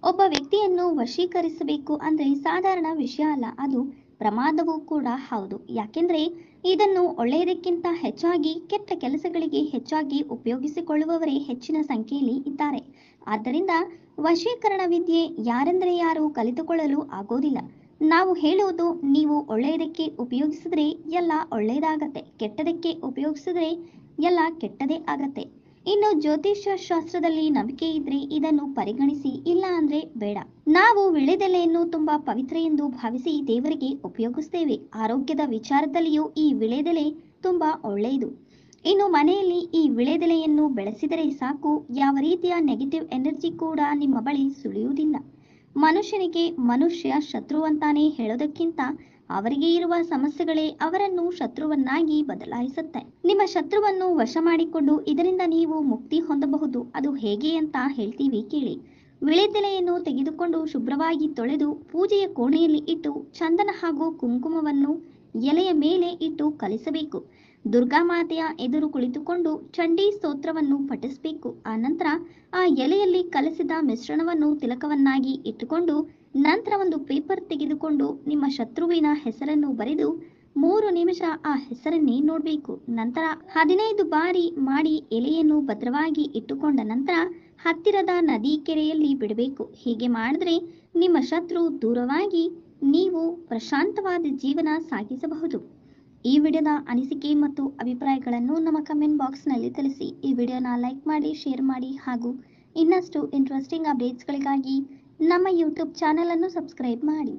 ಒಬ್ಬ ವ್ಯಕ್ತಿಯನ್ನು ವಶೀಕರಿಸಬೇಕು ಅಂದ್ರೆ ಸಾಧಾರಣ ವಿಷಯ ಅಲ್ಲ, ಅದು ಪ್ರಮಾದವೂ ಕೂಡ ಹೌದು. ಯಾಕೆಂದ್ರೆ ಇದನ್ನು ಒಳ್ಳೆಯದಕ್ಕಿಂತ ಹೆಚ್ಚಾಗಿ ಕೆಟ್ಟ ಕೆಲಸಗಳಿಗೆ ಹೆಚ್ಚಾಗಿ ಉಪಯೋಗಿಸಿಕೊಳ್ಳುವವರೇ ಹೆಚ್ಚಿನ ಸಂಖ್ಯೆಯಲ್ಲಿ ಇದ್ದಾರೆ. ಆದ್ದರಿಂದ ವಶೀಕರಣ ವಿದ್ಯೆ ಯಾರೆಂದರೆ ಯಾರು ಕಲಿತುಕೊಳ್ಳಲು ಆಗೋದಿಲ್ಲ. ನಾವು ಹೇಳುವುದು, ನೀವು ಒಳ್ಳೆಯದಕ್ಕೆ ಉಪಯೋಗಿಸಿದ್ರೆ ಎಲ್ಲ ಒಳ್ಳೆಯದಾಗತ್ತೆ, ಕೆಟ್ಟದಕ್ಕೆ ಉಪಯೋಗಿಸಿದ್ರೆ ಎಲ್ಲ ಕೆಟ್ಟದೇ ಆಗತ್ತೆ. ಇನ್ನು ಜ್ಯೋತಿಷ್ಯ ಶಾಸ್ತ್ರದಲ್ಲಿ ನಂಬಿಕೆ ಇದ್ರೆ ಇದನ್ನು ಪರಿಗಣಿಸಿ, ಇಲ್ಲ ಅಂದ್ರೆ ಬೇಡ. ನಾವು ವಿಳೆದೆಲೆಯನ್ನು ತುಂಬಾ ಪವಿತ್ರ ಎಂದು ಭಾವಿಸಿ ದೇವರಿಗೆ ಉಪಯೋಗಿಸ್ತೇವೆ. ಆರೋಗ್ಯದ ವಿಚಾರದಲ್ಲಿಯೂ ಈ ವಿಳೆದೆಲೆ ತುಂಬಾ ಒಳ್ಳೆಯದು. ಇನ್ನು ಮನೆಯಲ್ಲಿ ಈ ವಿಳೆದೆಲೆಯನ್ನು ಬೆಳೆಸಿದರೆ ಸಾಕು, ಯಾವ ರೀತಿಯ ನೆಗೆಟಿವ್ ಎನರ್ಜಿ ಕೂಡ ನಿಮ್ಮ ಬಳಿ ಸುಳಿಯುವುದಿಲ್ಲ. ಮನುಷ್ಯನಿಗೆ ಮನುಷ್ಯ ಶತ್ರು ಅಂತಾನೆ ಹೇಳೋದಕ್ಕಿಂತ ಅವರಿಗೆ ಇರುವ ಸಮಸ್ಯೆಗಳೇ ಅವರನ್ನು ಶತ್ರುವನ್ನಾಗಿ ಬದಲಾಯಿಸುತ್ತೆ. ನಿಮ್ಮ ಶತ್ರುವನ್ನು ವಶ ಮಾಡಿಕೊಂಡು ಇದರಿಂದ ನೀವು ಮುಕ್ತಿ ಹೊಂದಬಹುದು. ಅದು ಹೇಗೆ ಅಂತ ಹೇಳ್ತೀವಿ ಕೇಳಿ. ವಿಳೆದೆಲೆಯನ್ನು ತೆಗೆದುಕೊಂಡು ಶುಭ್ರವಾಗಿ ತೊಳೆದು ಪೂಜೆಯ ಕೋಣೆಯಲ್ಲಿ ಇಟ್ಟು ಚಂದನ ಹಾಗೂ ಕುಂಕುಮವನ್ನು ಎಲೆಯ ಮೇಲೆ ಇಟ್ಟು ಕಲಿಸಬೇಕು. ದುರ್ಗಾಮಾತೆಯ ಎದುರು ಕುಳಿತುಕೊಂಡು ಚಂಡಿ ಸ್ತೋತ್ರವನ್ನು ಪಠಿಸಬೇಕು. ಆ ನಂತರ ಆ ಎಲೆಯಲ್ಲಿ ಕಲಸಿದ ಮಿಶ್ರಣವನ್ನು ತಿಲಕವನ್ನಾಗಿ ಇಟ್ಟುಕೊಂಡು ನಂತರ ಒಂದು ಪೇಪರ್ ತೆಗೆದುಕೊಂಡು ನಿಮ್ಮ ಶತ್ರುವಿನ ಹೆಸರನ್ನು ಬರೆದು 3 ನಿಮಿಷ ಆ ಹೆಸರನ್ನೇ ನೋಡಬೇಕು. ನಂತರ 15 ಬಾರಿ ಮಾಡಿ ಎಲೆಯನ್ನು ಭದ್ರವಾಗಿ ಇಟ್ಟುಕೊಂಡ ನಂತರ ಹತ್ತಿರದ ನದಿ ಕೆರೆಯಲ್ಲಿ ಬಿಡಬೇಕು. ಹೀಗೆ ಮಾಡಿದ್ರೆ ನಿಮ್ಮ ಶತ್ರು ದೂರವಾಗಿ ನೀವು ಪ್ರಶಾಂತವಾದ ಜೀವನ ಸಾಗಿಸಬಹುದು. ಈ ವಿಡಿಯೋದ ಅನಿಸಿಕೆ ಮತ್ತು ಅಭಿಪ್ರಾಯಗಳನ್ನು ನಮ್ಮ ಕಮೆಂಟ್ ಬಾಕ್ಸ್ನಲ್ಲಿ ತಿಳಿಸಿ. ಈ ವಿಡಿಯೋನ ಲೈಕ್ ಮಾಡಿ, ಶೇರ್ ಮಾಡಿ ಹಾಗೂ ಇನ್ನಷ್ಟು ಇಂಟ್ರೆಸ್ಟಿಂಗ್ ಅಪ್ಡೇಟ್ಸ್ಗಳಿಗಾಗಿ ನಮ್ಮ ಯೂಟ್ಯೂಬ್ ಚಾನೆಲ್ ಅನ್ನು ಸಬ್ಸ್ಕ್ರೈಬ್ ಮಾಡಿ.